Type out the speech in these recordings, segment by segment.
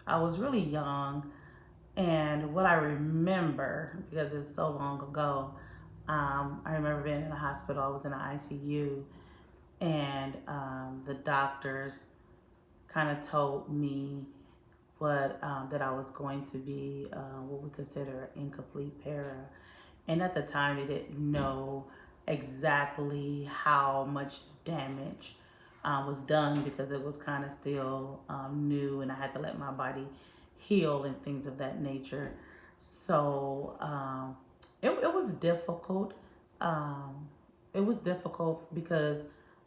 I was really young, and what I remember, because it's so long ago, I remember being in the hospital. I was in the ICU, and the doctors kind of told me what that I was going to be what we consider incomplete para. And at the time, they didn't know exactly how much damage was done because it was kind of still new, and I had to let my body heal and things of that nature. So it was difficult. Um, it was difficult because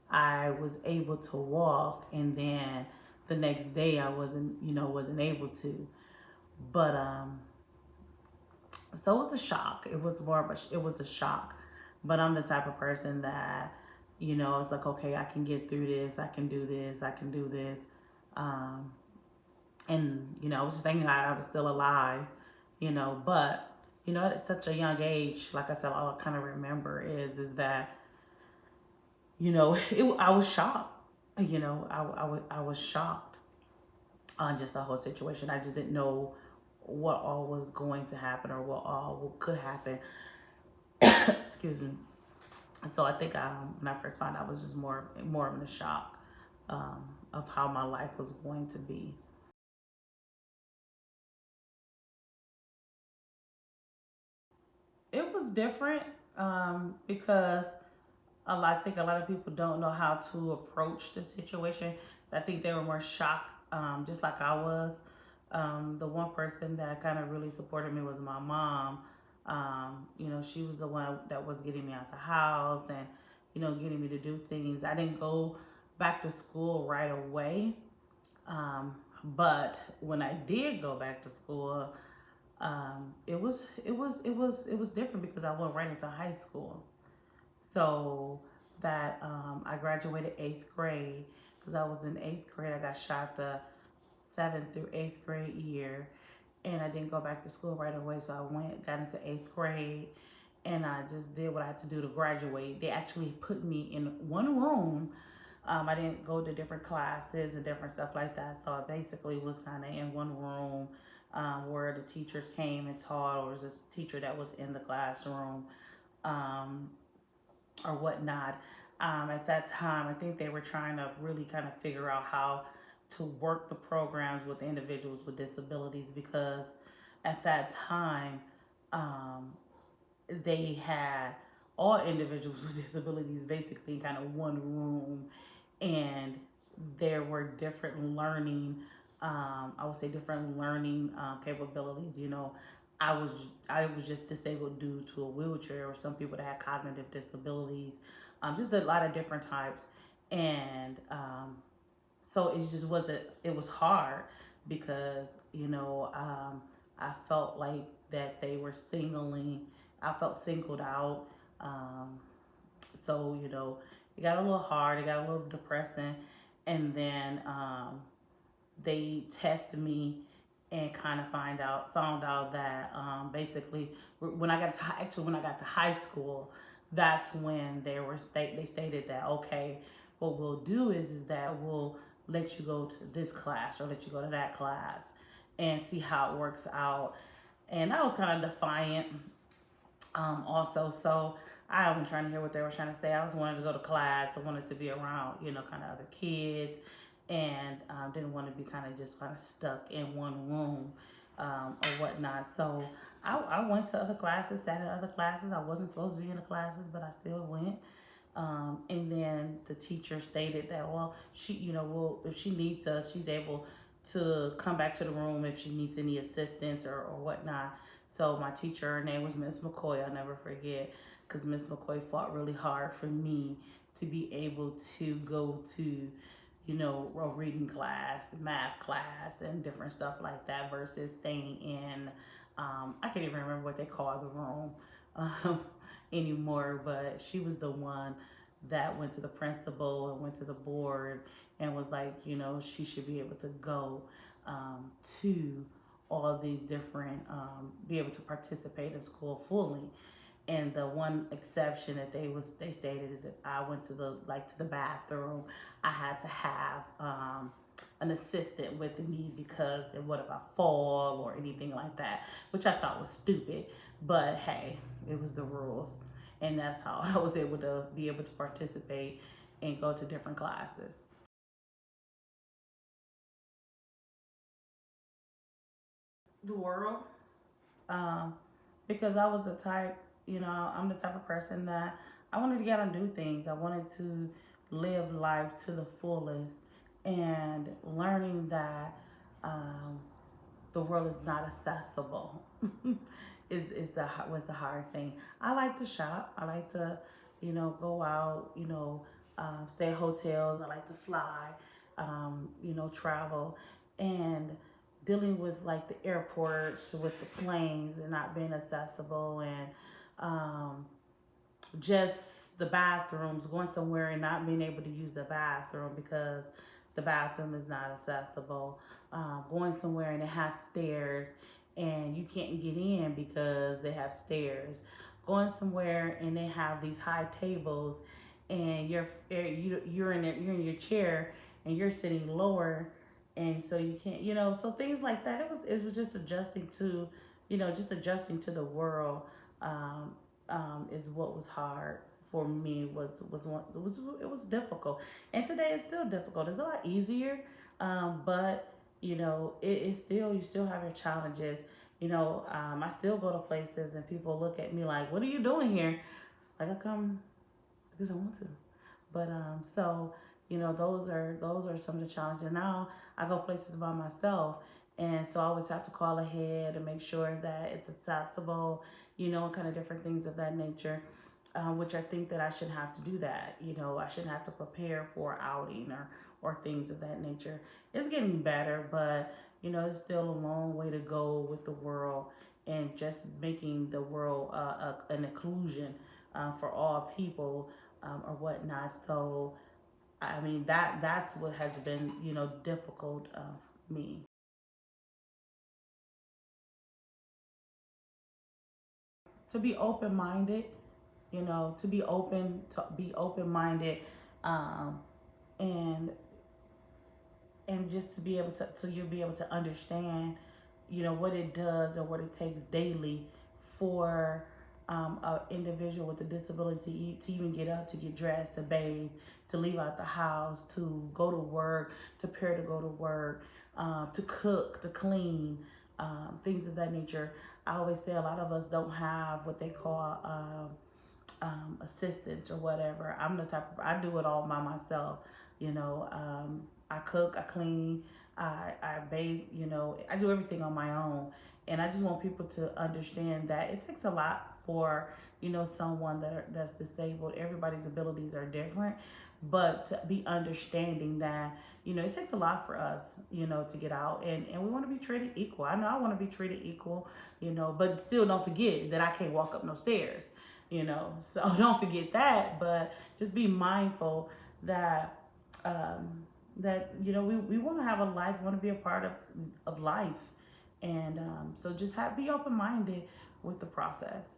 I was able to walk, and then the next day I wasn't able to. But so it was a shock. It was more of it was a shock. But I'm the type of person that, it's like, okay, I can get through this. I can do this. I can do this. Um, and, I was just thinking I was still alive, but, at such a young age, like I said, all I kind of remember is that, I was shocked. I was shocked on just the whole situation. I just didn't know what all was going to happen or what all could happen. Excuse me. So I think when I first found out, I was just more of a shock of how my life was going to be. It was different because I think a lot of people don't know how to approach the situation. I think they were more shocked, just like I was. The one person that kind of really supported me was my mom. She was the one that was getting me out the house and, getting me to do things. I didn't go back to school right away. But when I did go back to school, it was different because I went right into high school. So that I graduated eighth grade because I was in eighth grade. I got shot the seventh through eighth grade year, and I didn't go back to school right away. So I got into eighth grade, and I just did what I had to do to graduate. They actually put me in one room. I didn't go to different classes and different stuff like that. So I basically was kind of in one room where the teachers came and taught, or was this teacher that was in the classroom. Um, or whatnot. At that time, I think they were trying to really kind of figure out how to work the programs with individuals with disabilities because at that time, um, they had all individuals with disabilities basically in kind of one room, and there were different learning, I would say different learning capabilities. I was I was just disabled due to a wheelchair, or some people that had cognitive disabilities, just a lot of different types, and so it just wasn't. It was hard because I felt like that they were singling. I felt singled out. Um, so it got a little hard. It got a little depressing, and then they tested me and kind of found out that basically when I got to when I got to high school, that's when they stated that, okay, what we'll do is that we'll let you go to this class or let you go to that class and see how it works out. And I was kind of defiant, also. So I wasn't trying to hear what they were trying to say. I was wanting to go to class. I wanted to be around, kind of other kids, and didn't want to be kind of just kind of stuck in one room or whatnot. So I went to other classes, sat in other classes. I wasn't supposed to be in the classes, but I still went. And then the teacher stated that, well, well, if she needs us, she's able to come back to the room if she needs any assistance or whatnot. So my teacher, her name was Miss McCoy. I'll never forget because Miss McCoy fought really hard for me to be able to go to, a reading class, math class, and different stuff like that versus staying in, I can't even remember what they call the room anymore, but she was the one that went to the principal and went to the board and was like, she should be able to go to all these different, be able to participate in school fully. And the one exception that they stated is if I went to the bathroom, I had to have an assistant with me because what if I fall or anything like that, which I thought was stupid. But hey, it was the rules, and that's how I was able to be able to participate and go to different classes. The world, um, because I was the type, I'm the type of person that I wanted to get out and do things. I wanted to live life to the fullest, and learning that um, the world is not accessible is was the hard thing. I like to shop. I like to, go out. Stay at hotels. I like to fly. Travel, and dealing with like the airports with the planes and not being accessible, and um, just the bathrooms, going somewhere and not being able to use the bathroom because the bathroom is not accessible. Going somewhere and it has stairs and you can't get in because they have stairs. Going somewhere and they have these high tables and you're in your chair and you're sitting lower, and so you can't, so things like that. It was just adjusting to, just adjusting to the world. Um, is what was hard for me. Was difficult, and today it's still difficult. It's a lot easier, but it's still, you still have your challenges. I still go to places and people look at me like, "What are you doing here?" Like, I come because I want to. But so those are some of the challenges. Now I go places by myself, and so I always have to call ahead and make sure that it's accessible, and kind of different things of that nature. Which I think that I shouldn't have to do that. I shouldn't have to prepare for outing or things of that nature. It's getting better, but it's still a long way to go with the world and just making the world an inclusion for all people, or whatnot. So I mean that's what has been difficult for me. To be open minded, to be open minded, um, and just to be able to, so you'll be able to understand what it does or what it takes daily for an individual with a disability to even get up, to get dressed, to bathe, to leave out the house, to go to work, to prepare to go to work, to cook, to clean, things of that nature. I always say a lot of us don't have what they call assistants or whatever. I'm the type of, I do it all by myself. I cook, I clean, I bathe. I do everything on my own, and I just want people to understand that it takes a lot for someone that's disabled. Everybody's abilities are different, but to be understanding that it takes a lot for us to get out, and we want to be treated equal. I know I want to be treated equal, but still don't forget that I can't walk up no stairs, so don't forget that, but just be mindful that we want to have a life, we want to be a part of life, and so just be open-minded with the process.